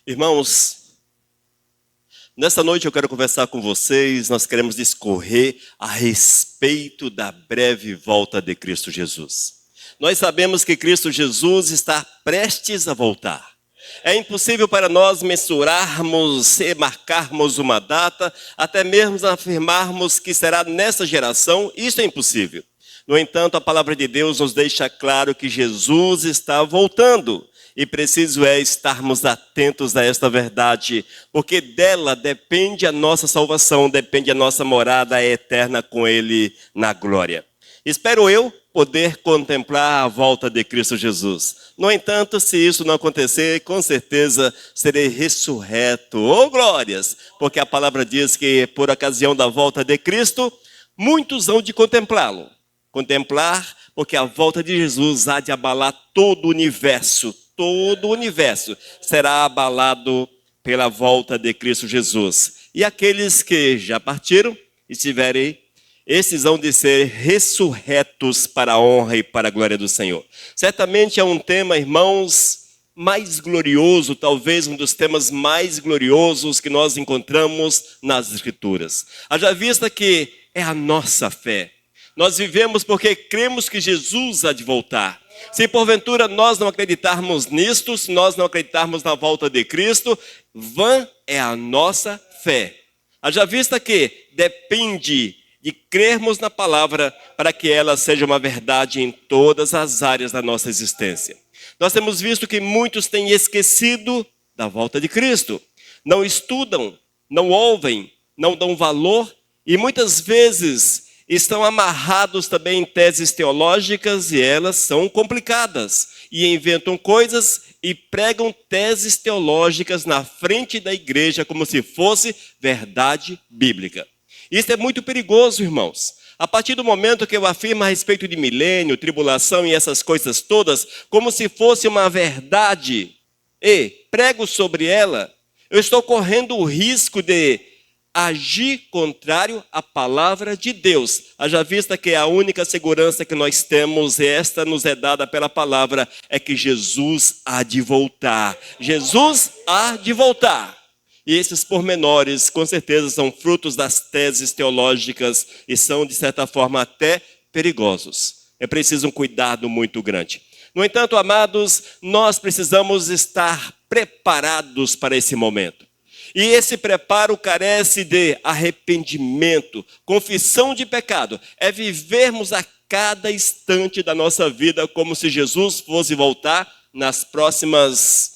Irmãos, nesta noite eu quero conversar com vocês. Nós queremos discorrer a respeito da breve volta de Cristo Jesus. Nós sabemos que Cristo Jesus está prestes a voltar. É impossível para nós mensurarmos e marcarmos uma data, até mesmo afirmarmos que será nessa geração. Isso é impossível. No entanto, a palavra de Deus nos deixa claro que Jesus está voltando. E preciso é estarmos atentos a esta verdade, porque dela depende a nossa salvação, depende a nossa morada eterna com Ele na glória. Espero eu poder contemplar a volta de Cristo Jesus. No entanto, se isso não acontecer, com certeza serei ressurreto. Oh, glórias! Porque a palavra diz que por ocasião da volta de Cristo, muitos hão de contemplá-lo. Contemplar, porque a volta de Jesus há de abalar todo o universo. Todo o universo será abalado pela volta de Cristo Jesus. E aqueles que já partiram, estiverem, esses hão de ser ressurretos para a honra e para a glória do Senhor. Certamente é um tema, irmãos, mais glorioso, talvez um dos temas mais gloriosos que nós encontramos nas Escrituras. Haja vista que é a nossa fé. Nós vivemos porque cremos que Jesus há de voltar. Se porventura nós não acreditarmos nisto, se nós não acreditarmos na volta de Cristo, vã é a nossa fé. Haja vista que depende de crermos na palavra para que ela seja uma verdade em todas as áreas da nossa existência. Nós temos visto que muitos têm esquecido da volta de Cristo. Não estudam, não ouvem, não dão valor e muitas vezes estão amarrados também em teses teológicas e elas são complicadas. E inventam coisas e pregam teses teológicas na frente da igreja como se fosse verdade bíblica. Isso é muito perigoso, irmãos. A partir do momento que eu afirmo a respeito de milênio, tribulação e essas coisas todas, como se fosse uma verdade, e prego sobre ela, eu estou correndo o risco de agir contrário à palavra de Deus. Haja vista que a única segurança que nós temos, e esta nos é dada pela palavra, é que Jesus há de voltar. Jesus há de voltar. E esses pormenores, com certeza, são frutos das teses teológicas e são, de certa forma, até perigosos. É preciso um cuidado muito grande. No entanto, amados, nós precisamos estar preparados para esse momento. E esse preparo carece de arrependimento, confissão de pecado. É vivermos a cada instante da nossa vida como se Jesus fosse voltar nas próximas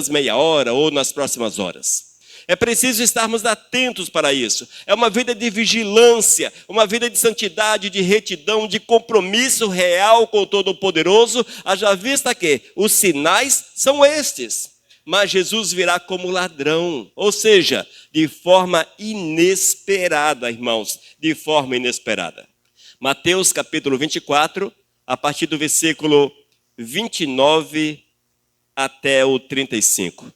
meia hora ou nas próximas horas. É preciso estarmos atentos para isso. É uma vida de vigilância, uma vida de santidade, de retidão, de compromisso real com o Todo-Poderoso. Haja vista que os sinais são estes. Mas Jesus virá como ladrão, ou seja, de forma inesperada, irmãos, de forma inesperada. Mateus capítulo 24, a partir do versículo 29 até o 35.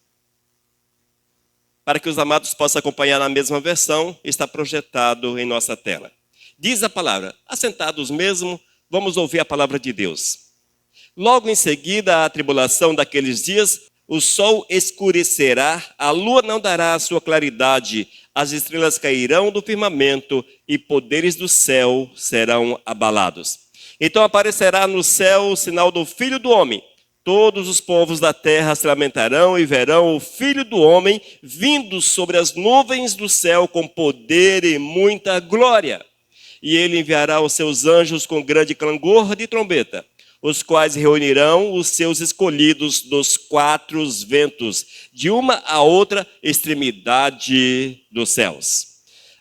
Para que os amados possam acompanhar na mesma versão, está projetado em nossa tela. Diz a palavra, assentados mesmo, vamos ouvir a palavra de Deus. Logo em seguida, a tribulação daqueles dias, o sol escurecerá, a lua não dará a sua claridade, as estrelas cairão do firmamento e poderes do céu serão abalados. Então aparecerá no céu o sinal do Filho do Homem. Todos os povos da terra se lamentarão e verão o Filho do Homem vindo sobre as nuvens do céu com poder e muita glória. E ele enviará os seus anjos com grande clangor de trombeta, os quais reunirão os seus escolhidos dos quatro ventos, de uma a outra extremidade dos céus.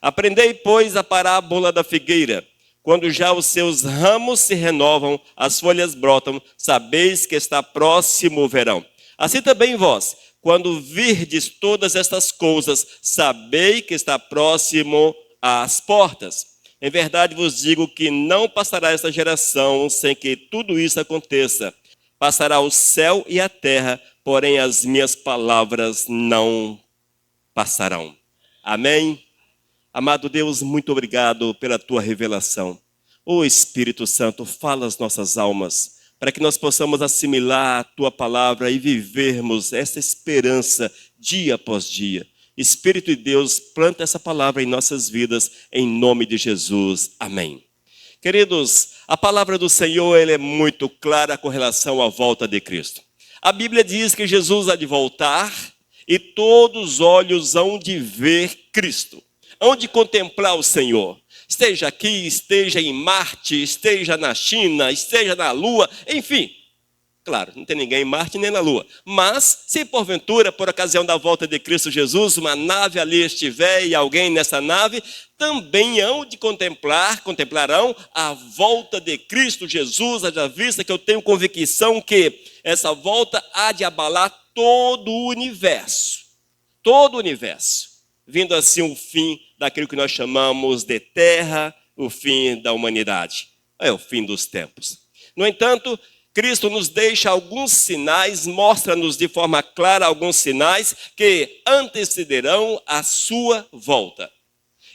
Aprendei, pois, a parábola da figueira. Quando já os seus ramos se renovam, as folhas brotam, sabeis que está próximo o verão. Assim também vós, quando virdes todas estas coisas, sabei que está próximo às portas. Em verdade vos digo que não passará esta geração sem que tudo isso aconteça. Passará o céu e a terra, porém as minhas palavras não passarão. Amém? Amado Deus, muito obrigado pela tua revelação. Ó Espírito Santo, fala às nossas almas. para que nós possamos assimilar a Tua palavra e vivermos essa esperança dia após dia. Espírito de Deus, planta essa palavra em nossas vidas, em nome de Jesus. Amém. Queridos, a palavra do Senhor ela é muito clara com relação à volta de Cristo. A Bíblia diz que Jesus há de voltar e todos os olhos hão de ver Cristo, hão de contemplar o Senhor. Esteja aqui, esteja em Marte, esteja na China, esteja na Lua, enfim. Claro, não tem ninguém em Marte nem na Lua. Mas, se porventura, por ocasião da volta de Cristo Jesus, uma nave ali estiver e alguém nessa nave, também hão de contemplarão a volta de Cristo Jesus, haja vista que eu tenho convicção que essa volta há de abalar todo o universo, vindo assim o fim daquilo que nós chamamos de terra, o fim da humanidade, é o fim dos tempos. No entanto, Cristo nos deixa alguns sinais, mostra-nos de forma clara alguns sinais que antecederão a sua volta.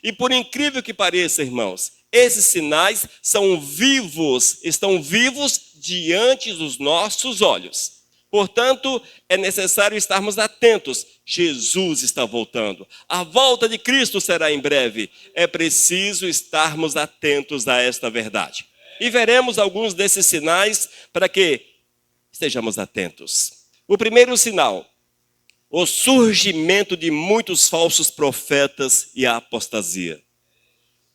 E por incrível que pareça, irmãos, esses sinais são vivos, estão vivos diante dos nossos olhos. Portanto, é necessário estarmos atentos. Jesus está voltando. A volta de Cristo será em breve. É preciso estarmos atentos a esta verdade. E veremos alguns desses sinais para que estejamos atentos. O primeiro sinal, o surgimento de muitos falsos profetas e a apostasia.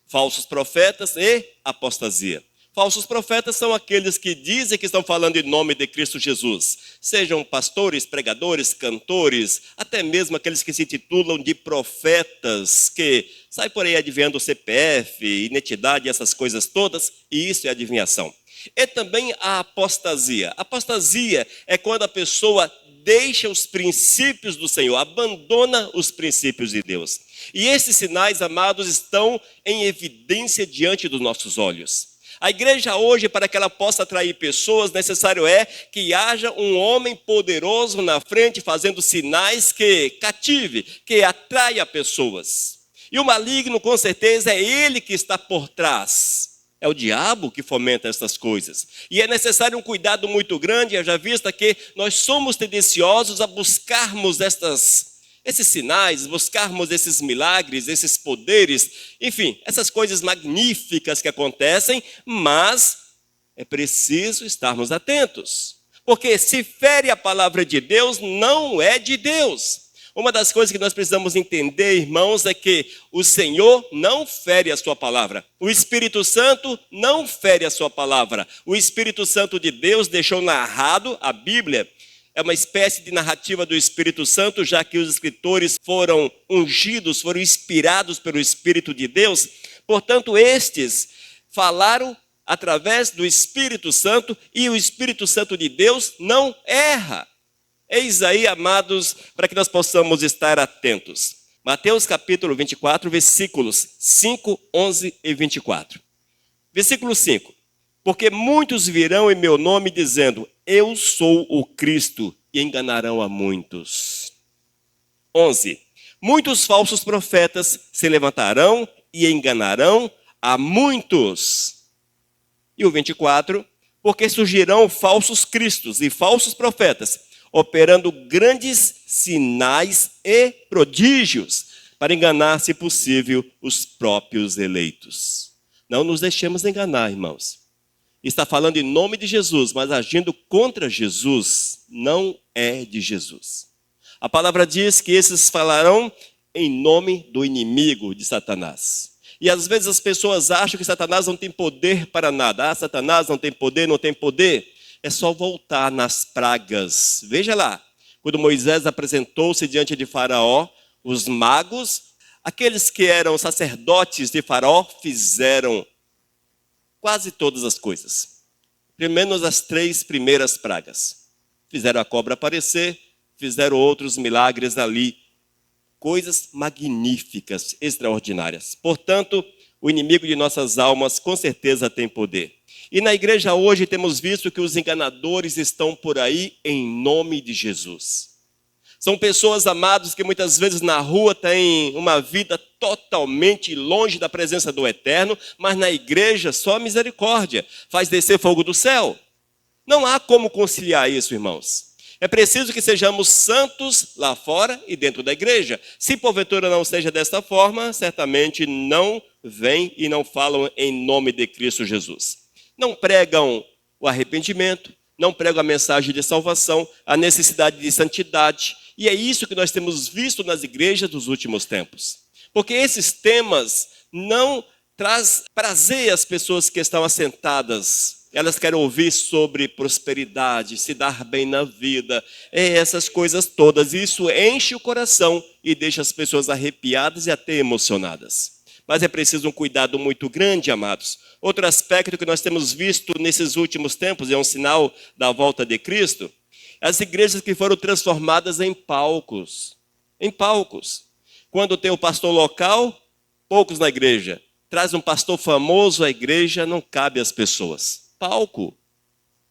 Falsos profetas e apostasia. Falsos profetas são aqueles que dizem que estão falando em nome de Cristo Jesus. Sejam pastores, pregadores, cantores, até mesmo aqueles que se titulam de profetas, que saem por aí adivinhando o CPF, identidade, essas coisas todas, e isso é adivinhação. E também a apostasia. Apostasia é quando a pessoa deixa os princípios do Senhor, abandona os princípios de Deus. E esses sinais, amados, estão em evidência diante dos nossos olhos. A igreja hoje, para que ela possa atrair pessoas, necessário é que haja um homem poderoso na frente, fazendo sinais que cative, que atraia pessoas. E o maligno, com certeza, é ele que está por trás. É o diabo que fomenta essas coisas. E é necessário um cuidado muito grande, haja vista que nós somos tendenciosos a buscarmos esses sinais, buscarmos esses milagres, esses poderes, enfim, essas coisas magníficas que acontecem, mas é preciso estarmos atentos. Porque se fere a palavra de Deus, não é de Deus. Uma das coisas que nós precisamos entender, irmãos, é que o Senhor não fere a sua palavra. O Espírito Santo não fere a sua palavra. O Espírito Santo de Deus deixou narrado a Bíblia. É uma espécie de narrativa do Espírito Santo, já que os escritores foram ungidos, foram inspirados pelo Espírito de Deus. Portanto, estes falaram através do Espírito Santo e o Espírito Santo de Deus não erra. Eis aí, amados, para que nós possamos estar atentos. Mateus capítulo 24, versículos 5, 11 e 24. Versículo 5. Porque muitos virão em meu nome dizendo, eu sou o Cristo, e enganarão a muitos. 11. Muitos falsos profetas se levantarão e enganarão a muitos. E o 24. Porque surgirão falsos cristos e falsos profetas, operando grandes sinais e prodígios, para enganar, se possível, os próprios eleitos. Não nos deixemos enganar, irmãos. Está falando em nome de Jesus, mas agindo contra Jesus, não é de Jesus. A palavra diz que esses falarão em nome do inimigo de Satanás. E às vezes as pessoas acham que Satanás não tem poder para nada. Ah, Satanás não tem poder, não tem poder. É só voltar nas pragas. Veja lá, quando Moisés apresentou-se diante de Faraó, os magos, aqueles que eram sacerdotes de Faraó, fizeram quase todas as coisas. Pelo menos as 3 primeiras pragas. Fizeram a cobra aparecer, fizeram outros milagres ali. Coisas magníficas, extraordinárias. Portanto, o inimigo de nossas almas com certeza tem poder. E na igreja hoje temos visto que os enganadores estão por aí em nome de Jesus. São pessoas, amados, que muitas vezes na rua têm uma vida totalmente longe da presença do Eterno, mas na igreja só misericórdia, faz descer fogo do céu. Não há como conciliar isso, irmãos. É preciso que sejamos santos lá fora e dentro da igreja. Se porventura não seja desta forma, certamente não vêm e não falam em nome de Cristo Jesus. Não pregam o arrependimento, não pregam a mensagem de salvação, a necessidade de santidade. E é isso que nós temos visto nas igrejas dos últimos tempos. Porque esses temas não traz prazer às pessoas que estão assentadas. Elas querem ouvir sobre prosperidade, se dar bem na vida, essas coisas todas. Isso enche o coração e deixa as pessoas arrepiadas e até emocionadas. Mas é preciso um cuidado muito grande, amados. Outro aspecto que nós temos visto nesses últimos tempos, é um sinal da volta de Cristo, as igrejas que foram transformadas em palcos. Em palcos. Quando tem o pastor local, poucos na igreja. Traz um pastor famoso, a igreja não cabe às pessoas. Palco.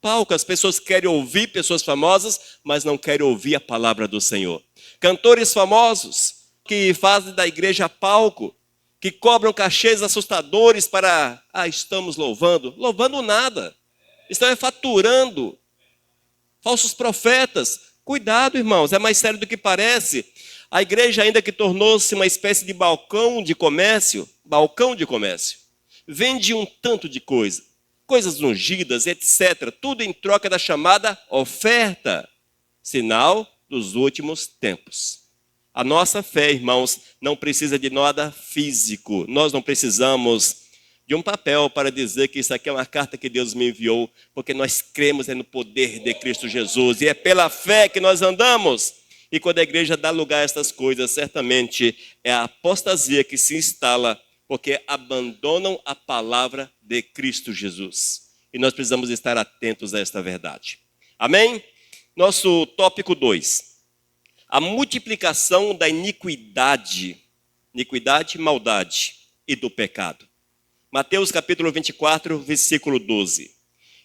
Palco. As pessoas querem ouvir pessoas famosas, mas não querem ouvir a palavra do Senhor. Cantores famosos que fazem da igreja palco, que cobram cachês assustadores para, estamos louvando. Louvando nada. Estão faturando. Falsos profetas. Cuidado, irmãos, é mais sério do que parece. A igreja ainda que tornou-se uma espécie de balcão de comércio, vende um tanto de coisa. Coisas ungidas, etc. Tudo em troca da chamada oferta. Sinal dos últimos tempos. A nossa fé, irmãos, não precisa de nada físico. Nós não precisamos de um papel para dizer que isso aqui é uma carta que Deus me enviou, porque nós cremos no poder de Cristo Jesus. E é pela fé que nós andamos. E quando a igreja dá lugar a estas coisas, certamente é a apostasia que se instala, porque abandonam a palavra de Cristo Jesus. E nós precisamos estar atentos a esta verdade. Amém? Nosso tópico 2. A multiplicação da iniquidade. Iniquidade, maldade e do pecado. Mateus capítulo 24, versículo 12.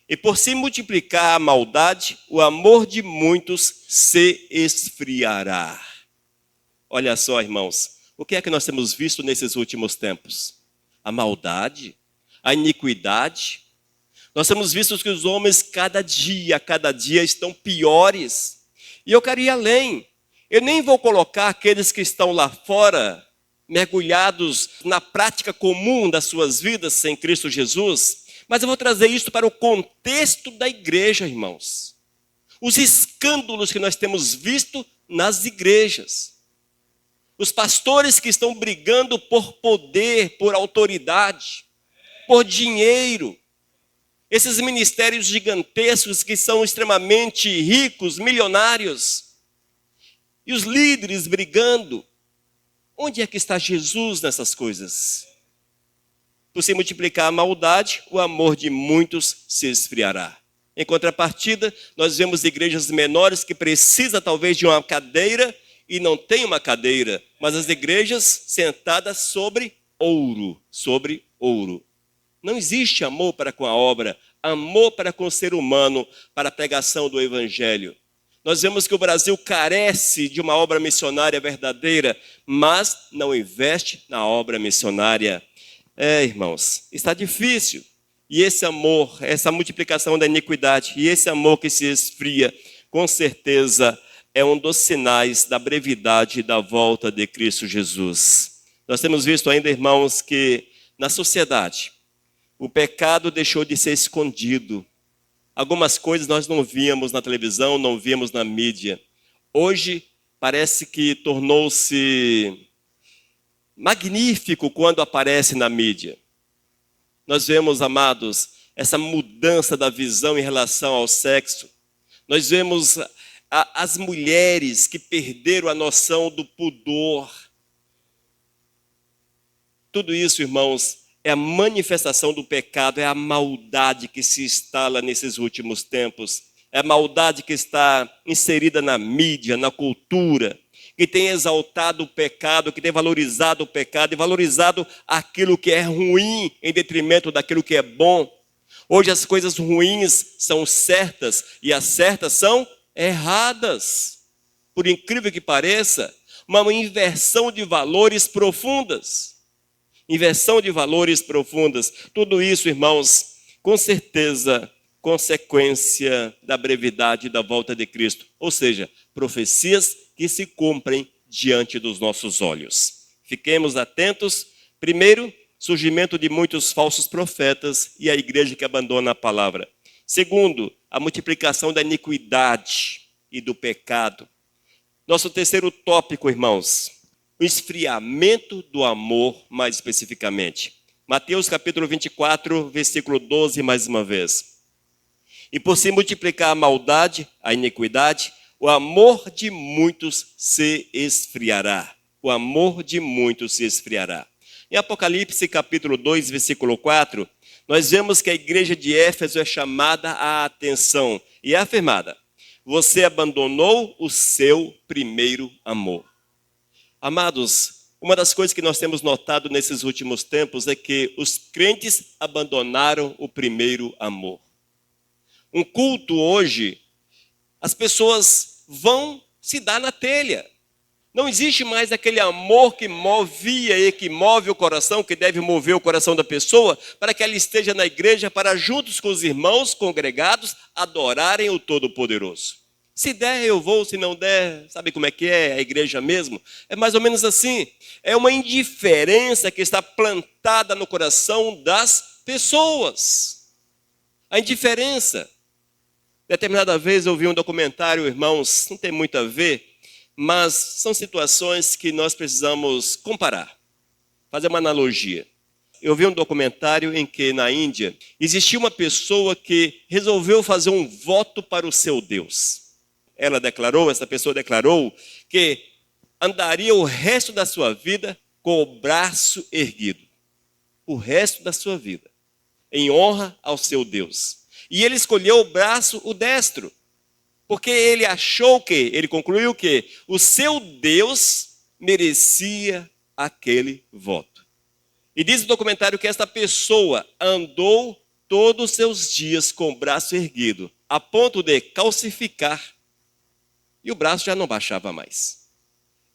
E por se multiplicar a maldade, o amor de muitos se esfriará. Olha só, irmãos, o que é que nós temos visto nesses últimos tempos? A maldade, a iniquidade. Nós temos visto que os homens cada dia estão piores. E eu quero ir além. Eu nem vou colocar aqueles que estão lá fora, mergulhados na prática comum das suas vidas sem Cristo Jesus, mas eu vou trazer isso para o contexto da igreja, irmãos. Os escândalos que nós temos visto nas igrejas. Os pastores que estão brigando por poder, por autoridade, por dinheiro. Esses ministérios gigantescos que são extremamente ricos, milionários. E os líderes brigando. Onde é que está Jesus nessas coisas? Por se multiplicar a maldade, o amor de muitos se esfriará. Em contrapartida, nós vemos igrejas menores que precisam talvez de uma cadeira e não tem uma cadeira, mas as igrejas sentadas sobre ouro, Não existe amor para com a obra, amor para com o ser humano, para a pregação do evangelho. Nós vemos que o Brasil carece de uma obra missionária verdadeira, mas não investe na obra missionária. Irmãos, está difícil. E esse amor, essa multiplicação da iniquidade, e esse amor que se esfria, com certeza é um dos sinais da brevidade da volta de Cristo Jesus. Nós temos visto ainda, irmãos, que na sociedade, o pecado deixou de ser escondido. Algumas coisas nós não víamos na televisão, não víamos na mídia. Hoje parece que tornou-se magnífico quando aparece na mídia. Nós vemos, amados, essa mudança da visão em relação ao sexo. Nós vemos as mulheres que perderam a noção do pudor. Tudo isso, irmãos, é a manifestação do pecado, é a maldade que se instala nesses últimos tempos. É a maldade que está inserida na mídia, na cultura, que tem exaltado o pecado, que tem valorizado o pecado e valorizado aquilo que é ruim em detrimento daquilo que é bom. Hoje as coisas ruins são certas e as certas são erradas. Por incrível que pareça, uma inversão de valores profundas. Inversão de valores profundas. Tudo isso, irmãos, com certeza consequência da brevidade da volta de Cristo. Ou seja, profecias que se cumprem diante dos nossos olhos. Fiquemos atentos. Primeiro, surgimento de muitos falsos profetas e a igreja que abandona a palavra. Segundo, a multiplicação da iniquidade e do pecado. Nosso terceiro tópico, irmãos, o esfriamento do amor, mais especificamente. Mateus capítulo 24, versículo 12, mais uma vez. E por se multiplicar a maldade, a iniquidade, o amor de muitos se esfriará. O amor de muitos se esfriará. Em Apocalipse capítulo 2, versículo 4, nós vemos que a igreja de Éfeso é chamada à atenção e é afirmada: você abandonou o seu primeiro amor. Amados, uma das coisas que nós temos notado nesses últimos tempos é que os crentes abandonaram o primeiro amor. Um culto hoje, as pessoas vão se dar na telha. Não existe mais aquele amor que movia e que move o coração, que deve mover o coração da pessoa, para que ela esteja na igreja, para juntos com os irmãos congregados, adorarem o Todo-Poderoso. Se der, eu vou, se não der, sabe como é que é a igreja mesmo? É mais ou menos assim. É uma indiferença que está plantada no coração das pessoas. A indiferença. Determinada vez eu vi um documentário, irmãos, não tem muito a ver, mas são situações que nós precisamos comparar, fazer uma analogia. Eu vi um documentário em que na Índia existia uma pessoa que resolveu fazer um voto para o seu Deus. Essa pessoa declarou que andaria o resto da sua vida com o braço erguido. O resto da sua vida, em honra ao seu Deus. E ele escolheu o destro. Porque ele concluiu que o seu Deus merecia aquele voto. E diz o documentário que esta pessoa andou todos os seus dias com o braço erguido, a ponto de calcificar, e o braço já não baixava mais.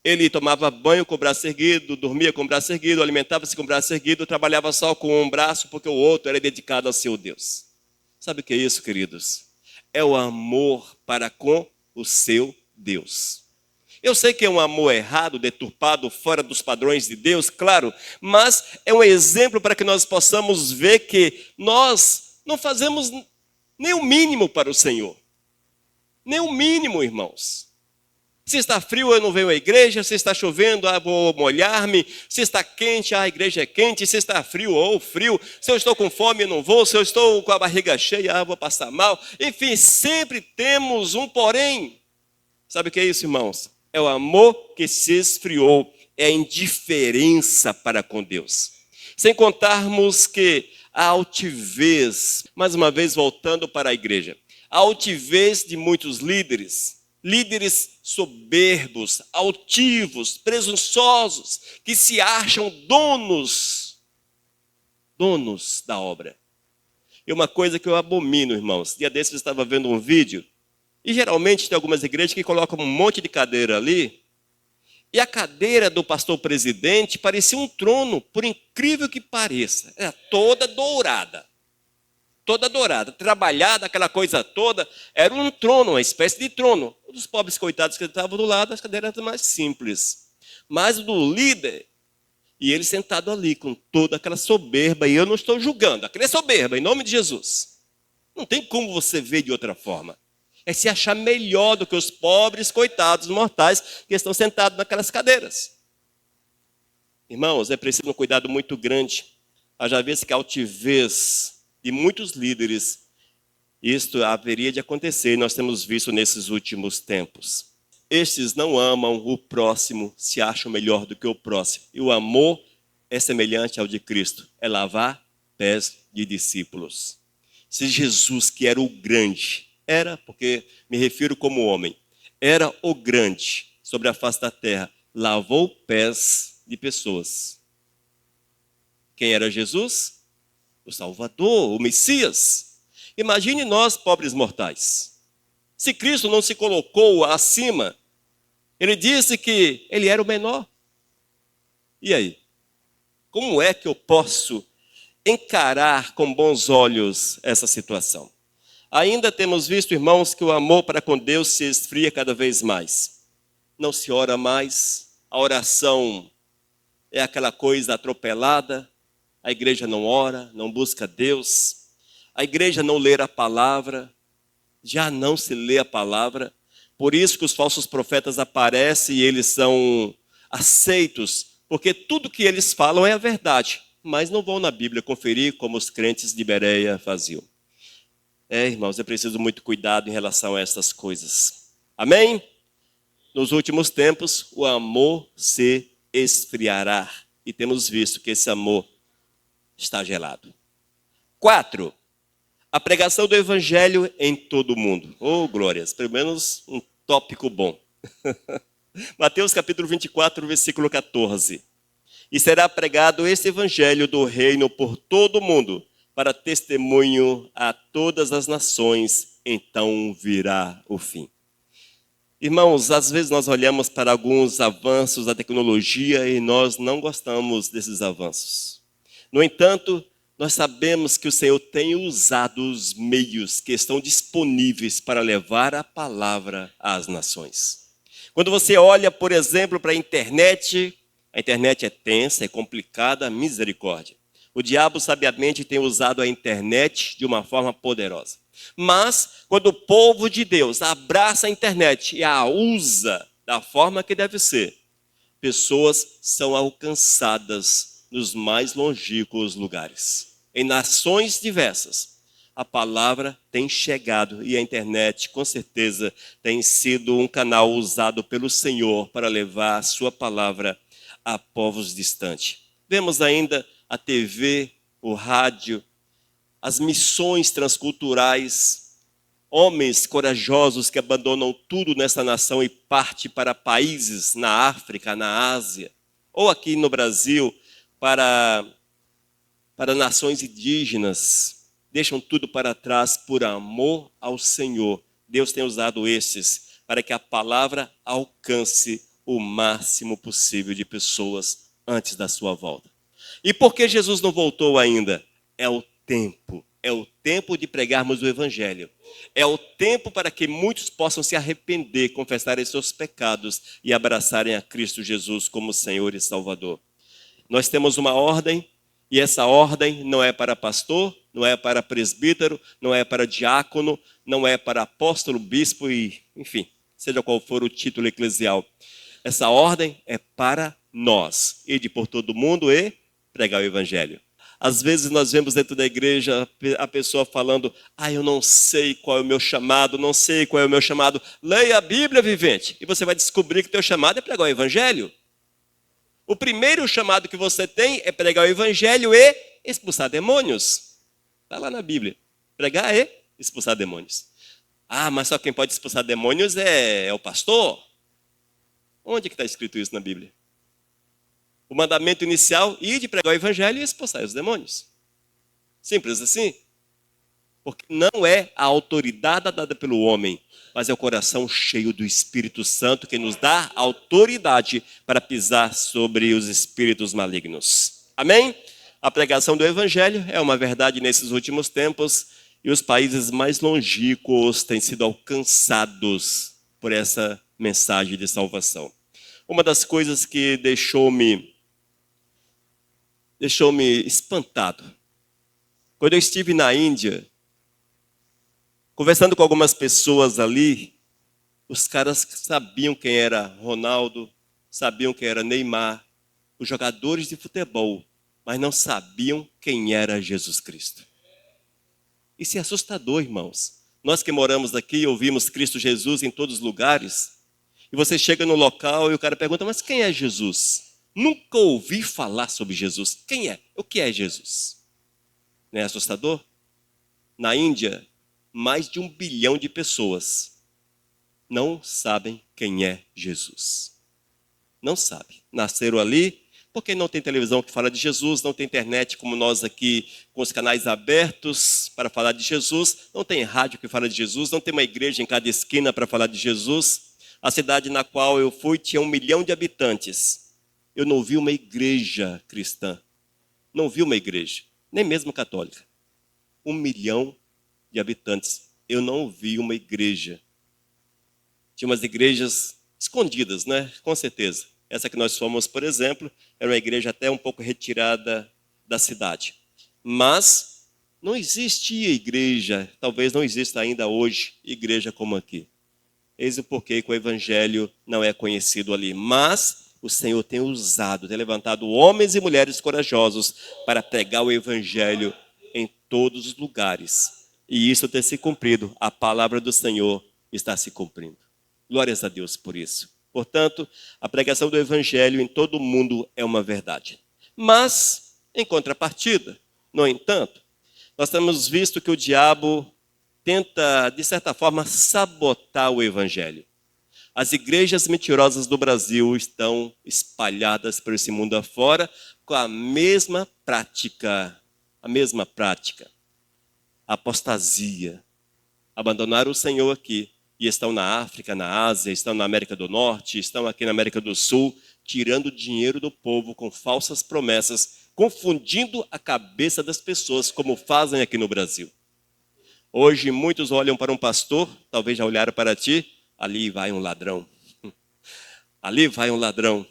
Ele tomava banho com o braço erguido, dormia com o braço erguido, alimentava-se com o braço erguido, trabalhava só com um braço, porque o outro era dedicado ao seu Deus. Sabe o que é isso, queridos? É o amor para com o seu Deus. Eu sei que é um amor errado, deturpado, fora dos padrões de Deus, claro, mas é um exemplo para que nós possamos ver que nós não fazemos nem o mínimo para o Senhor. Nem o mínimo, irmãos. Se está frio, eu não venho à igreja. Se está chovendo, vou molhar-me. Se está quente, a igreja é quente. Se está frio, frio. Se eu estou com fome, eu não vou. Se eu estou com a barriga cheia, vou passar mal. Enfim, sempre temos um porém. Sabe o que é isso, irmãos? É o amor que se esfriou. É a indiferença para com Deus. Sem contarmos que a altivez, mais uma vez voltando para a igreja, a altivez de muitos líderes soberbos, altivos, presunçosos, que se acham donos da obra. E uma coisa que eu abomino, irmãos, dia desses eu estava vendo um vídeo, e geralmente tem algumas igrejas que colocam um monte de cadeira ali, e a cadeira do pastor presidente parecia um trono, por incrível que pareça, era toda dourada, trabalhada, aquela coisa toda, era um trono, uma espécie de trono. Os pobres coitados que estavam do lado, as cadeiras eram mais simples. Mas o do líder, e ele sentado ali com toda aquela soberba, e eu não estou julgando, aquela é soberba, em nome de Jesus. Não tem como você ver de outra forma. É se achar melhor do que os pobres coitados mortais que estão sentados naquelas cadeiras. Irmãos, é preciso um cuidado muito grande. Haja vez que a altivez de muitos líderes, isto haveria de acontecer, e nós temos visto nesses últimos tempos. Estes não amam o próximo, se acham melhor do que o próximo. E o amor é semelhante ao de Cristo, é lavar pés de discípulos. Se Jesus, que era o grande, porque me refiro como homem, era o grande sobre a face da terra, lavou pés de pessoas. Quem era Jesus? O Salvador, o Messias. Imagine nós, pobres mortais. Se Cristo não se colocou acima, ele disse que ele era o menor. E aí? Como é que eu posso encarar com bons olhos essa situação? Ainda temos visto, irmãos, que o amor para com Deus se esfria cada vez mais. Não se ora mais, a oração é aquela coisa atropelada, a igreja não ora, não busca Deus, a igreja não lê a palavra, já não se lê a palavra, por isso que os falsos profetas aparecem e eles são aceitos, porque tudo que eles falam é a verdade, mas não vão na Bíblia conferir como os crentes de Bereia faziam. Irmãos, é preciso muito cuidado em relação a essas coisas. Amém? Nos últimos tempos, o amor se esfriará. E temos visto que esse amor está gelado. 4. A pregação do evangelho em todo o mundo. Oh, glórias, pelo menos um tópico bom. Mateus capítulo 24, versículo 14. E será pregado esse evangelho do reino por todo o mundo, para testemunho a todas as nações, então virá o fim. Irmãos, às vezes nós olhamos para alguns avanços da tecnologia e nós não gostamos desses avanços. No entanto, nós sabemos que o Senhor tem usado os meios que estão disponíveis para levar a palavra às nações. Quando você olha, por exemplo, para a internet é tensa, é complicada, misericórdia. O diabo sabiamente tem usado a internet de uma forma poderosa. Mas, quando o povo de Deus abraça a internet e a usa da forma que deve ser, pessoas são alcançadas nos mais longínquos lugares. Em nações diversas, a palavra tem chegado e a internet, com certeza, tem sido um canal usado pelo Senhor para levar a sua palavra a povos distantes. Vemos ainda a TV, o rádio, as missões transculturais, homens corajosos que abandonam tudo nessa nação e partem para países na África, na Ásia, ou aqui no Brasil, para nações indígenas, deixam tudo para trás por amor ao Senhor. Deus tem usado esses para que a palavra alcance o máximo possível de pessoas antes da sua volta. E por que Jesus não voltou ainda? É o tempo de pregarmos o evangelho. É o tempo para que muitos possam se arrepender, confessarem seus pecados e abraçarem a Cristo Jesus como Senhor e Salvador. Nós temos uma ordem, e essa ordem não é para pastor, não é para presbítero, não é para diácono, não é para apóstolo, bispo e, enfim, seja qual for o título eclesial. Essa ordem é para nós, ide por todo mundo e pregar o evangelho. Às vezes nós vemos dentro da igreja a pessoa falando, eu não sei qual é o meu chamado, não sei qual é o meu chamado. Leia a Bíblia, vivente, e você vai descobrir que o teu chamado é pregar o evangelho. O primeiro chamado que você tem é pregar o evangelho e expulsar demônios. Está lá na Bíblia. Pregar e expulsar demônios. Mas só quem pode expulsar demônios é o pastor? Onde que está escrito isso na Bíblia? O mandamento inicial, ir de pregar o evangelho e expulsar os demônios. Simples assim. Porque não é a autoridade dada pelo homem, mas é o coração cheio do Espírito Santo que nos dá autoridade para pisar sobre os espíritos malignos. Amém? A pregação do evangelho é uma verdade nesses últimos tempos e os países mais longínquos têm sido alcançados por essa mensagem de salvação. Uma das coisas que deixou-me espantado. Quando eu estive na Índia, conversando com algumas pessoas ali, os caras sabiam quem era Ronaldo, sabiam quem era Neymar, os jogadores de futebol, mas não sabiam quem era Jesus Cristo. Isso é assustador, irmãos. Nós que moramos aqui ouvimos Cristo Jesus em todos os lugares, e você chega no local e o cara pergunta, mas quem é Jesus? Nunca ouvi falar sobre Jesus. Quem é? O que é Jesus? Não é assustador? Na Índia, mais de 1 bilhão de pessoas não sabem quem é Jesus. Não sabem. Nasceram ali porque não tem televisão que fala de Jesus, não tem internet como nós aqui com os canais abertos para falar de Jesus, não tem rádio que fala de Jesus, não tem uma igreja em cada esquina para falar de Jesus. A cidade na qual eu fui tinha 1 milhão de habitantes. Eu não vi uma igreja cristã. Não vi uma igreja, nem mesmo católica. 1 milhão de habitantes. eu não vi uma igreja. Tinha umas igrejas escondidas, né? Com certeza. Essa que nós fomos, por exemplo, era uma igreja até um pouco retirada da cidade. Mas não existia igreja, talvez não exista ainda hoje, igreja como aqui. Eis o porquê que o evangelho não é conhecido ali. Mas o Senhor tem usado, tem levantado homens e mulheres corajosos para pregar o evangelho em todos os lugares. E isso tem se cumprido. A palavra do Senhor está se cumprindo. Glórias a Deus por isso. Portanto, a pregação do evangelho em todo o mundo é uma verdade. Mas, em contrapartida, no entanto, nós temos visto que o diabo tenta, de certa forma, sabotar o evangelho. As igrejas mentirosas do Brasil estão espalhadas por esse mundo afora com a mesma prática. Apostasia. Abandonaram o Senhor aqui e estão na África, na Ásia, estão na América do Norte, estão aqui na América do Sul, tirando dinheiro do povo com falsas promessas, confundindo a cabeça das pessoas, como fazem aqui no Brasil. Hoje muitos olham para um pastor, talvez já olharam para ti, ali vai um ladrão. Ali vai um ladrão.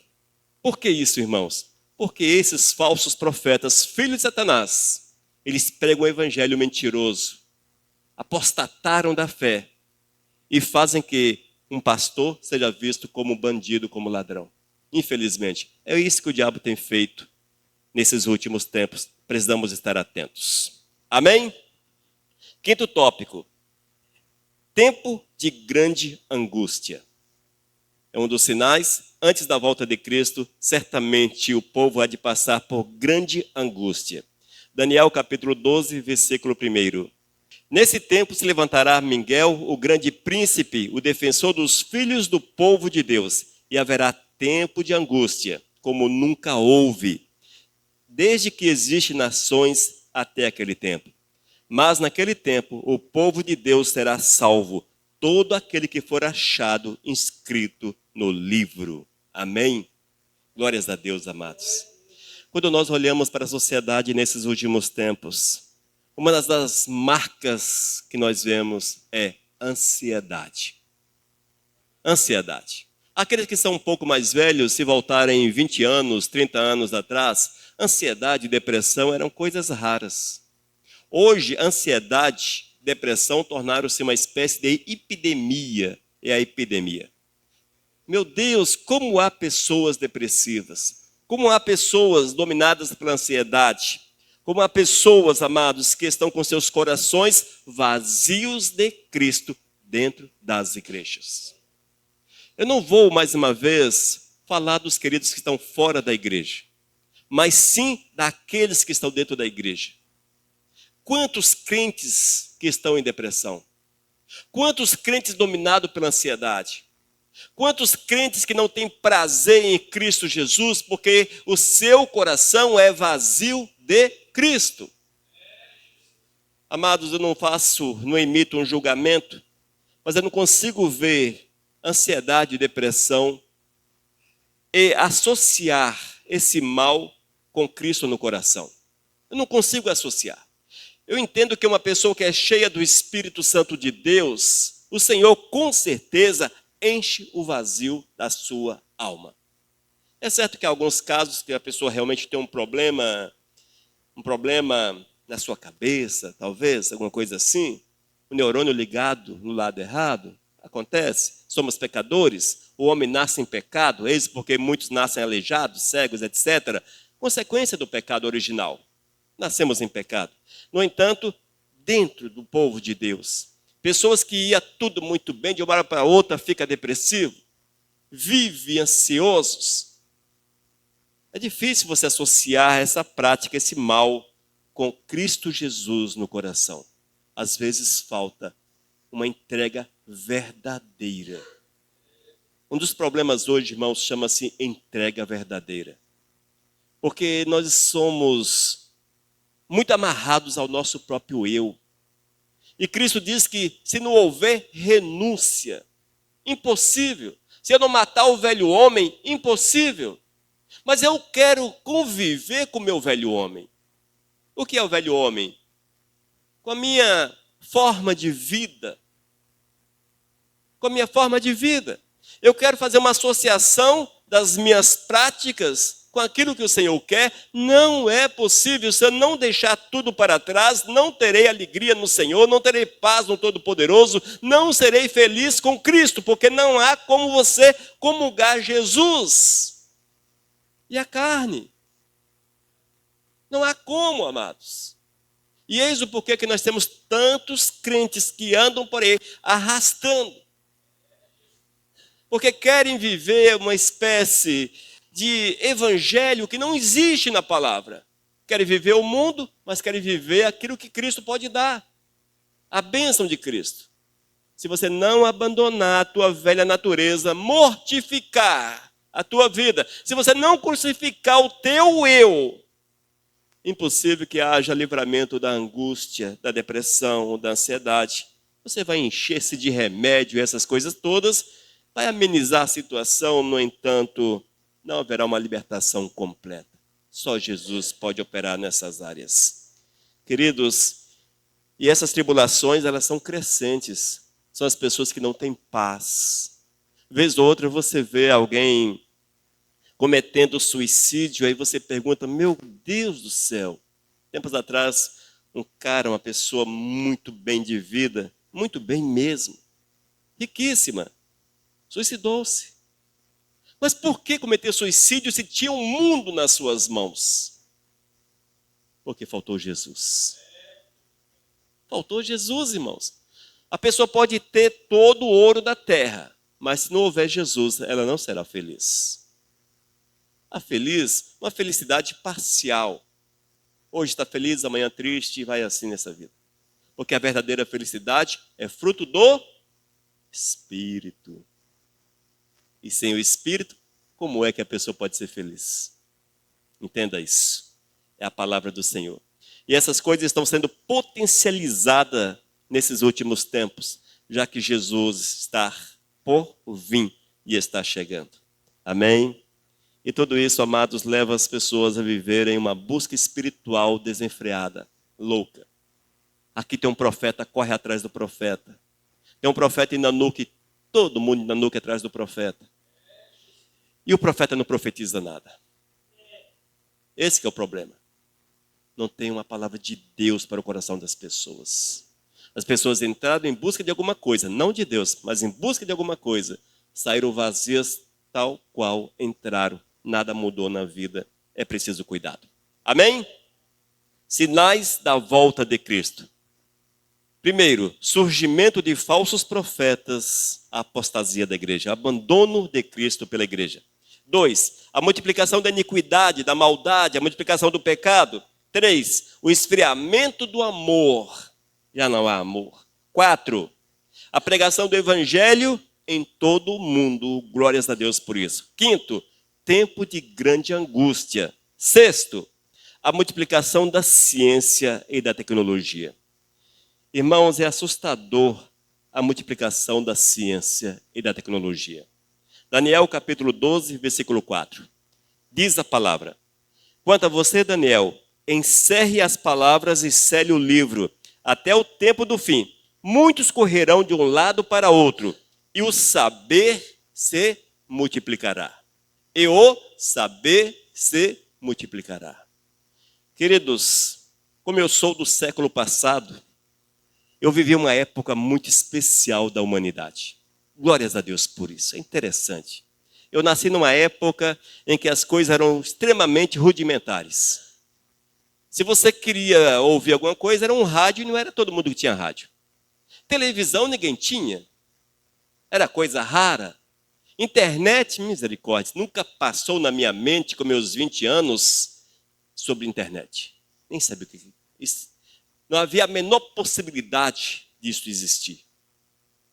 Por que isso, irmãos? Porque esses falsos profetas, filhos de Satanás, eles pregam o evangelho mentiroso, apostataram da fé e fazem que um pastor seja visto como bandido, como ladrão. Infelizmente, é isso que o diabo tem feito nesses últimos tempos. Precisamos estar atentos. Amém? Quinto tópico. Tempo de grande angústia. É um dos sinais. Antes da volta de Cristo, certamente o povo há de passar por grande angústia. Daniel capítulo 12, versículo 1. Nesse tempo se levantará Miguel, o grande príncipe, o defensor dos filhos do povo de Deus, e haverá tempo de angústia, como nunca houve, desde que existem nações até aquele tempo. Mas naquele tempo o povo de Deus será salvo, todo aquele que for achado inscrito no livro. Amém? Glórias a Deus, amados. Quando nós olhamos para a sociedade nesses últimos tempos, uma das marcas que nós vemos é ansiedade. Ansiedade. Aqueles que são um pouco mais velhos, se voltarem 20 anos, 30 anos atrás, ansiedade e depressão eram coisas raras. Hoje, ansiedade, depressão tornaram-se uma espécie de epidemia. É a epidemia. Meu Deus, como há pessoas depressivas, como há pessoas dominadas pela ansiedade, como há pessoas, amados, que estão com seus corações vazios de Cristo dentro das igrejas. Eu não vou, mais uma vez, falar dos queridos que estão fora da igreja, mas sim daqueles que estão dentro da igreja. Quantos crentes que estão em depressão? Quantos crentes dominados pela ansiedade? Quantos crentes que não têm prazer em Cristo Jesus porque o seu coração é vazio de Cristo? Amados, eu não emito um julgamento, mas eu não consigo ver ansiedade e depressão e associar esse mal com Cristo no coração. Eu não consigo associar. Eu entendo que uma pessoa que é cheia do Espírito Santo de Deus, o Senhor com certeza enche o vazio da sua alma. É certo que há alguns casos que a pessoa realmente tem um problema na sua cabeça, talvez, alguma coisa assim, o neurônio ligado no lado errado, acontece, somos pecadores, o homem nasce em pecado, eis porque muitos nascem aleijados, cegos, etc., consequência do pecado original. Nascemos em pecado. No entanto, dentro do povo de Deus, pessoas que ia tudo muito bem, de uma hora para outra fica depressivo, vive ansiosos. É difícil você associar essa prática, esse mal, com Cristo Jesus no coração. Às vezes falta uma entrega verdadeira. Um dos problemas hoje, irmãos, chama-se entrega verdadeira. Porque nós somos muito amarrados ao nosso próprio eu. E Cristo diz que se não houver renúncia, impossível. Se eu não matar o velho homem, impossível. Mas eu quero conviver com o meu velho homem. O que é o velho homem? Com a minha forma de vida. Com a minha forma de vida. Eu quero fazer uma associação das minhas práticas com aquilo que o Senhor quer. Não é possível. Se eu não deixar tudo para trás, não terei alegria no Senhor, não terei paz no Todo-Poderoso, não serei feliz com Cristo, porque não há como você comungar Jesus e a carne. Não há como, amados. E eis o porquê que nós temos tantos crentes que andam por aí arrastando. Porque querem viver uma espécie de evangelho que não existe na palavra. Querem viver o mundo, mas querem viver aquilo que Cristo pode dar. A bênção de Cristo. Se você não abandonar a tua velha natureza, mortificar a tua vida, se você não crucificar o teu eu, impossível que haja livramento da angústia, da depressão, da ansiedade. Você vai encher-se de remédio e essas coisas todas, vai amenizar a situação, no entanto, não haverá uma libertação completa. Só Jesus pode operar nessas áreas. Queridos, e essas tribulações, elas são crescentes. São as pessoas que não têm paz. Vez ou outra você vê alguém cometendo suicídio, aí você pergunta, meu Deus do céu. Tempos atrás, um cara, uma pessoa muito bem de vida, muito bem mesmo, riquíssima, suicidou-se. Mas por que cometer suicídio se tinha um mundo nas suas mãos? Porque faltou Jesus. Faltou Jesus, irmãos. A pessoa pode ter todo o ouro da terra, mas se não houver Jesus, ela não será feliz. Uma felicidade parcial. Hoje está feliz, amanhã triste, e vai assim nessa vida. Porque a verdadeira felicidade é fruto do Espírito. E sem o Espírito, como é que a pessoa pode ser feliz? Entenda isso. É a palavra do Senhor. E essas coisas estão sendo potencializadas nesses últimos tempos, já que Jesus está por vir e está chegando. Amém? E tudo isso, amados, leva as pessoas a viverem uma busca espiritual desenfreada, louca. Aqui tem um profeta, corre atrás do profeta. Tem um profeta em Nanuque, todo mundo em Nanuque atrás do profeta. E o profeta não profetiza nada. Esse que é o problema. Não tem uma palavra de Deus para o coração das pessoas. As pessoas entraram em busca de alguma coisa, não de Deus, mas em busca de alguma coisa. Saíram vazias tal qual entraram. Nada mudou na vida. É preciso cuidado. Amém? Sinais da volta de Cristo. Primeiro, surgimento de falsos profetas, a apostasia da igreja, abandono de Cristo pela igreja. 2, a multiplicação da iniquidade, da maldade, a multiplicação do pecado. 3, o esfriamento do amor. Já não há amor. 4, a pregação do evangelho em todo o mundo. Glórias a Deus por isso. 5, tempo de grande angústia. 6, a multiplicação da ciência e da tecnologia. Irmãos, é assustador a multiplicação da ciência e da tecnologia. Daniel capítulo 12, versículo 4. Diz a palavra: quanto a você, Daniel, encerre as palavras e cele o livro, até o tempo do fim. Muitos correrão de um lado para outro, e o saber se multiplicará. E o saber se multiplicará. Queridos, como eu sou do século passado, eu vivi uma época muito especial da humanidade. Glórias a Deus por isso, é interessante. Eu nasci numa época em que as coisas eram extremamente rudimentares. Se você queria ouvir alguma coisa, era um rádio e não era todo mundo que tinha rádio. Televisão ninguém tinha. Era coisa rara. Internet, misericórdia, nunca passou na minha mente com meus 20 anos sobre internet. Nem sabia o que isso. Não havia a menor possibilidade disso existir.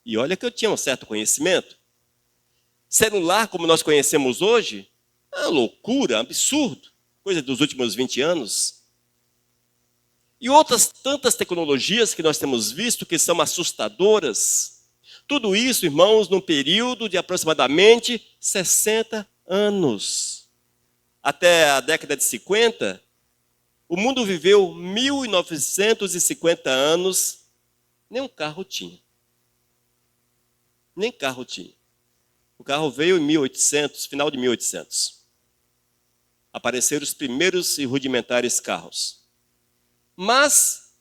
E olha que eu tinha um certo conhecimento. Celular, como nós conhecemos hoje, é uma loucura, absurdo. Coisa dos últimos 20 anos. E outras tantas tecnologias que nós temos visto que são assustadoras. Tudo isso, irmãos, num período de aproximadamente 60 anos. Até a década de 50, o mundo viveu 1950 anos Nem um carro tinha. Nem carro tinha. O carro veio em 1800, final de 1800. Apareceram os primeiros e rudimentares carros. Mas,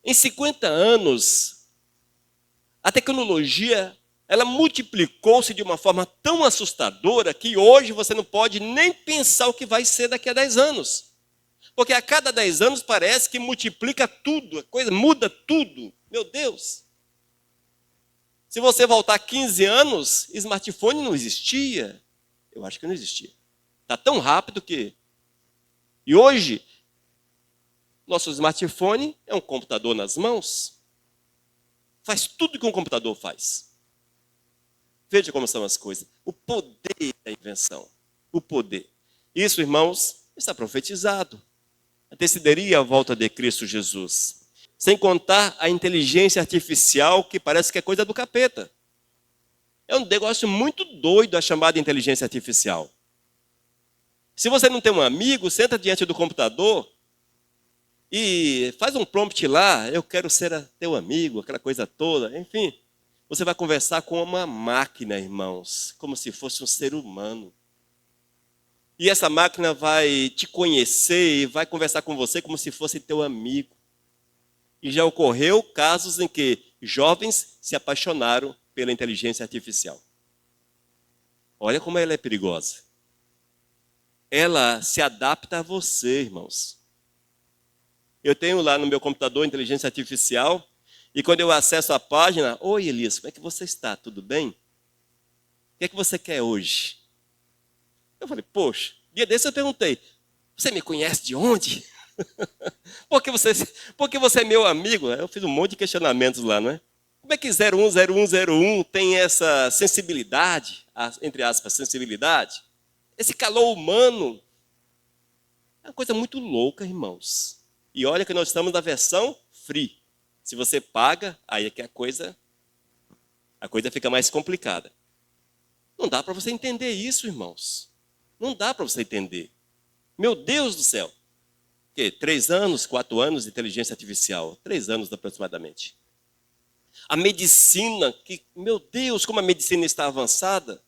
em 50 anos, a tecnologia, ela multiplicou-se de uma forma tão assustadora que hoje você não pode nem pensar o que vai ser daqui a 10 anos. Porque a cada 10 anos parece que multiplica tudo, a coisa muda tudo. Meu Deus! Se você voltar 15 anos, smartphone não existia. Eu acho que não existia. Está tão rápido que... E hoje, nosso smartphone é um computador nas mãos. Faz tudo que um computador faz. Veja como são as coisas. O poder da invenção. O poder. Isso, irmãos, está profetizado. Antecederia a volta de Cristo Jesus. Sem contar a inteligência artificial, que parece que é coisa do capeta. É um negócio muito doido a chamada inteligência artificial. Se você não tem um amigo, senta diante do computador e faz um prompt lá, eu quero ser teu amigo, aquela coisa toda, enfim. Você vai conversar com uma máquina, irmãos, como se fosse um ser humano. E essa máquina vai te conhecer e vai conversar com você como se fosse teu amigo. E já ocorreu casos em que jovens se apaixonaram pela inteligência artificial. Olha como ela é perigosa. Ela se adapta a você, irmãos. Eu tenho lá no meu computador inteligência artificial e quando eu acesso a página, oi Elias, como é que você está? Tudo bem? O que é que você quer hoje? Eu falei, poxa, dia desse eu perguntei, você me conhece de onde? porque você é meu amigo? Eu fiz um monte de questionamentos lá, não é? Como é que 010101 tem essa sensibilidade, entre aspas, sensibilidade? Esse calor humano é uma coisa muito louca, irmãos. E olha que nós estamos na versão free. Se você paga, aí é que a coisa fica mais complicada. Não dá para você entender isso, irmãos. Não dá para você entender. Meu Deus do céu. O quê? 3 anos, 4 anos de inteligência artificial. 3 anos aproximadamente. A medicina, meu Deus, como a medicina está avançada.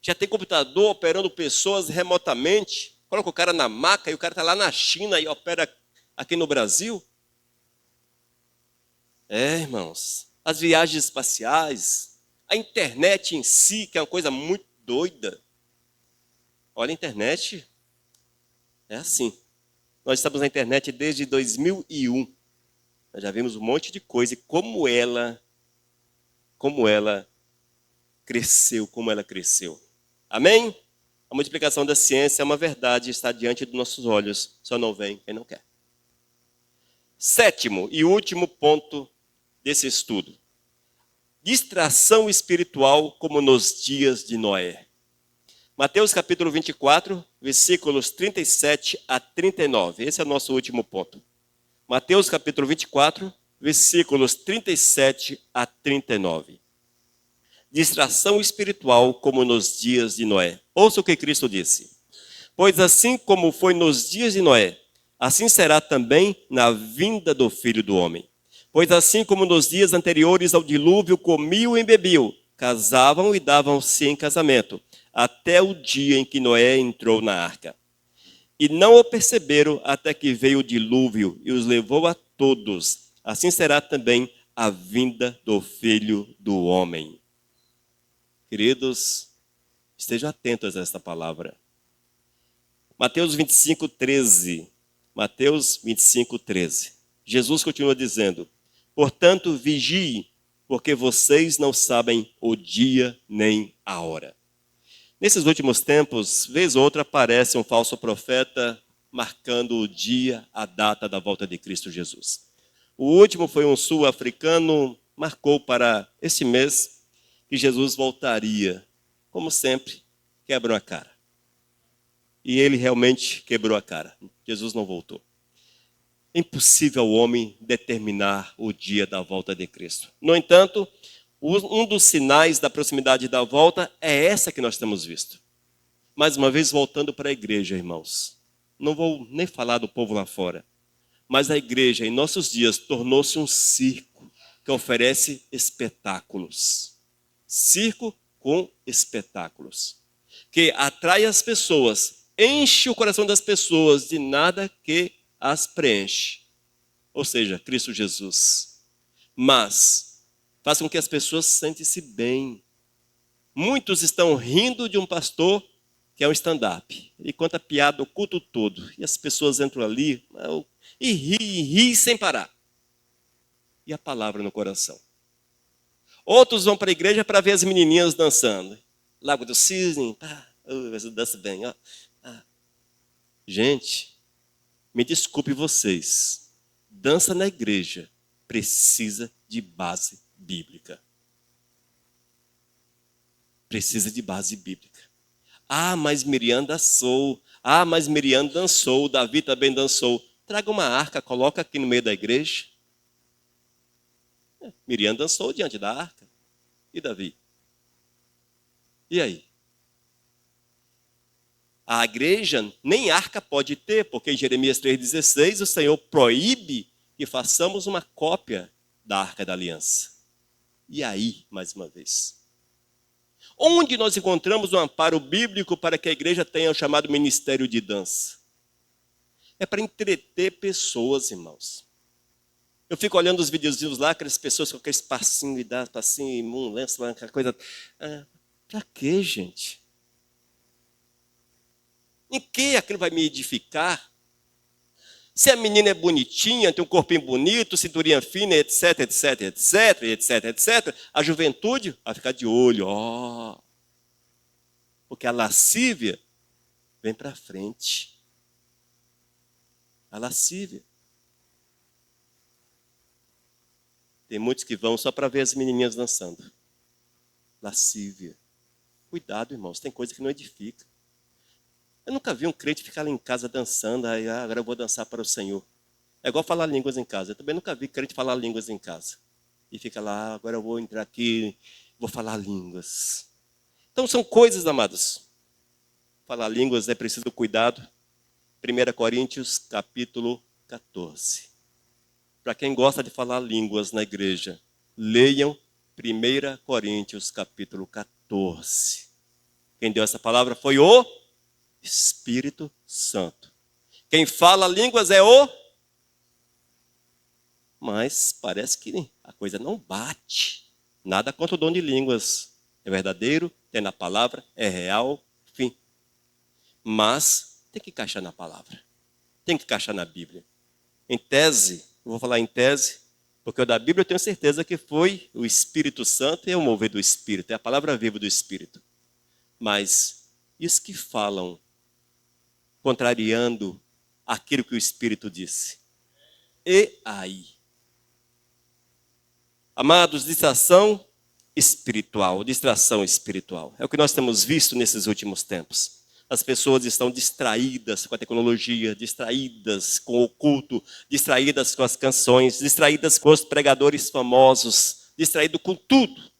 Já tem computador operando pessoas remotamente. Coloca o cara na maca e o cara está lá na China e opera aqui no Brasil. Irmãos, as viagens espaciais, a internet em si, que é uma coisa muito doida. Olha, a internet é assim. Nós estamos na internet desde 2001. Nós já vimos um monte de coisa e como ela cresceu. Amém? A multiplicação da ciência é uma verdade, está diante dos nossos olhos, só não vem quem não quer. 7º e último ponto desse estudo. Distração espiritual como nos dias de Noé. Mateus capítulo 24, versículos 37 a 39. Esse é o nosso último ponto. Mateus capítulo 24, versículos 37 a 39. Distração espiritual como nos dias de Noé. Ouça o que Cristo disse. Pois assim como foi nos dias de Noé, assim será também na vinda do Filho do Homem. Pois assim como nos dias anteriores ao dilúvio comiam e bebiam, casavam e davam-se em casamento, até o dia em que Noé entrou na arca. E não o perceberam até que veio o dilúvio e os levou a todos. Assim será também a vinda do Filho do Homem. Queridos, estejam atentos a esta palavra. Mateus 25, 13. Mateus 25, 13. Jesus continua dizendo, portanto, vigiem, porque vocês não sabem o dia nem a hora. Nesses últimos tempos, vez ou outra aparece um falso profeta marcando o dia, a data da volta de Cristo Jesus. O último foi um sul-africano, marcou para esse mês que Jesus voltaria. Como sempre, quebram a cara. E ele realmente quebrou a cara. Jesus não voltou. É impossível ao homem determinar o dia da volta de Cristo. No entanto, um dos sinais da proximidade da volta é essa que nós temos visto. Mais uma vez, voltando para a igreja, irmãos. Não vou nem falar do povo lá fora. Mas a igreja, em nossos dias, tornou-se um circo que oferece espetáculos. Circo com espetáculos. Que atrai as pessoas, enche o coração das pessoas de nada que as preenche. Ou seja, Cristo Jesus. Mas faz com que as pessoas sentem-se bem. Muitos estão rindo de um pastor que é um stand-up. Ele conta piada o culto todo. E as pessoas entram ali e ri sem parar. E a palavra no coração. Outros vão para a igreja para ver as menininhas dançando. Lago do Cisne, dança bem. Ó. Gente, me desculpe vocês. Dança na igreja precisa de base bíblica. Precisa de base bíblica. Mas Miriam dançou. Mas Miriam dançou. Davi também dançou. Traga uma arca, coloca aqui no meio da igreja. Miriam dançou diante da arca. E Davi? E aí? A igreja nem arca pode ter, porque em Jeremias 3,16 o Senhor proíbe que façamos uma cópia da arca da aliança. E aí, mais uma vez? Onde nós encontramos um amparo bíblico para que a igreja tenha o chamado ministério de dança? É para entreter pessoas, irmãos. Eu fico olhando os videozinhos lá, aquelas pessoas com aquele passinho e dá passinho e lança aquela coisa. Para quê, gente? Em que aquilo vai me edificar? Se a menina é bonitinha, tem um corpinho bonito, cinturinha fina, etc, etc, etc, etc, etc, a juventude vai ficar de olho. Porque a lascívia vem para frente. A lascívia. Tem muitos que vão só para ver as menininhas dançando. Lascívia. Cuidado, irmãos, tem coisa que não edifica. Eu nunca vi um crente ficar lá em casa dançando, agora eu vou dançar para o Senhor. É igual falar línguas em casa. Eu também nunca vi crente falar línguas em casa. E fica lá, agora eu vou entrar aqui, vou falar línguas. Então são coisas, amados. Falar línguas é preciso cuidado. 1 Coríntios, capítulo 14. Para quem gosta de falar línguas na igreja, leiam 1 Coríntios, capítulo 14. Quem deu essa palavra foi o Espírito Santo. Quem fala línguas é o... Mas parece que a coisa não bate. Nada contra o dom de línguas. É verdadeiro, tem na palavra, é real, enfim. Mas tem que encaixar na palavra. Tem que encaixar na Bíblia. Em tese, eu vou falar em tese, porque o da Bíblia eu tenho certeza que foi o Espírito Santo e é o mover do Espírito, é a palavra viva do Espírito. Mas isso que falam contrariando aquilo que o Espírito disse. E aí? Amados, distração espiritual. É o que nós temos visto nesses últimos tempos. As pessoas estão distraídas com a tecnologia, distraídas com o culto, distraídas com as canções, distraídas com os pregadores famosos, distraídas com tudo.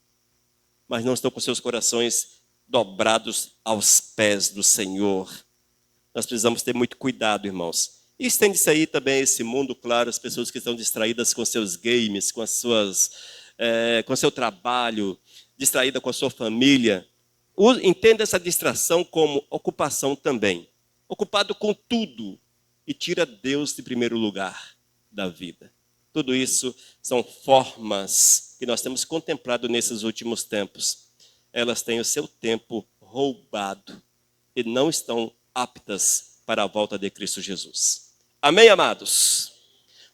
Mas não estão com seus corações dobrados aos pés do Senhor. Nós precisamos ter muito cuidado, irmãos. E estende-se aí também esse mundo, claro, as pessoas que estão distraídas com seus games, com seu trabalho, distraída com a sua família. Entenda essa distração como ocupação também. Ocupado com tudo e tira Deus de primeiro lugar da vida. Tudo isso são formas que nós temos contemplado nesses últimos tempos. Elas têm o seu tempo roubado e não estão aptas para a volta de Cristo Jesus. Amém, amados?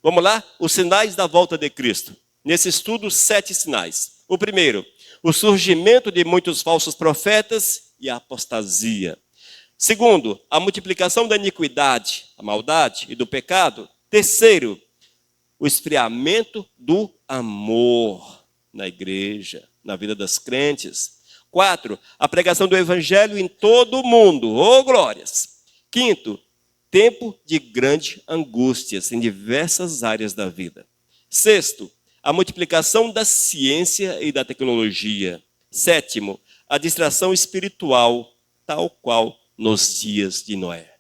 Vamos lá? Os sinais da volta de Cristo. Nesse estudo, 7 sinais. O primeiro, o surgimento de muitos falsos profetas e a apostasia. Segundo, a multiplicação da iniquidade, a maldade e do pecado. Terceiro, o esfriamento do amor na igreja, na vida das crentes. 4, a pregação do evangelho em todo o mundo. Oh, glórias! 5, tempo de grande angústias em diversas áreas da vida. 6, a multiplicação da ciência e da tecnologia. 7, a distração espiritual, tal qual nos dias de Noé.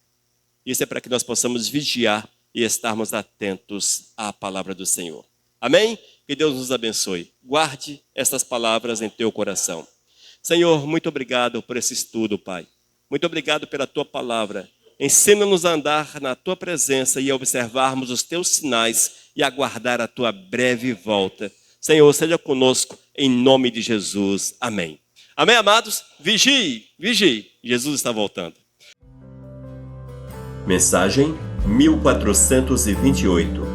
Isso é para que nós possamos vigiar e estarmos atentos à palavra do Senhor. Amém? Que Deus nos abençoe. Guarde estas palavras em teu coração. Senhor, muito obrigado por esse estudo, Pai. Muito obrigado pela tua palavra. Ensina-nos a andar na tua presença e a observarmos os teus sinais e aguardar a tua breve volta. Senhor, seja conosco em nome de Jesus. Amém. Amém, amados? Vigie, vigie. Jesus está voltando. Mensagem 1428.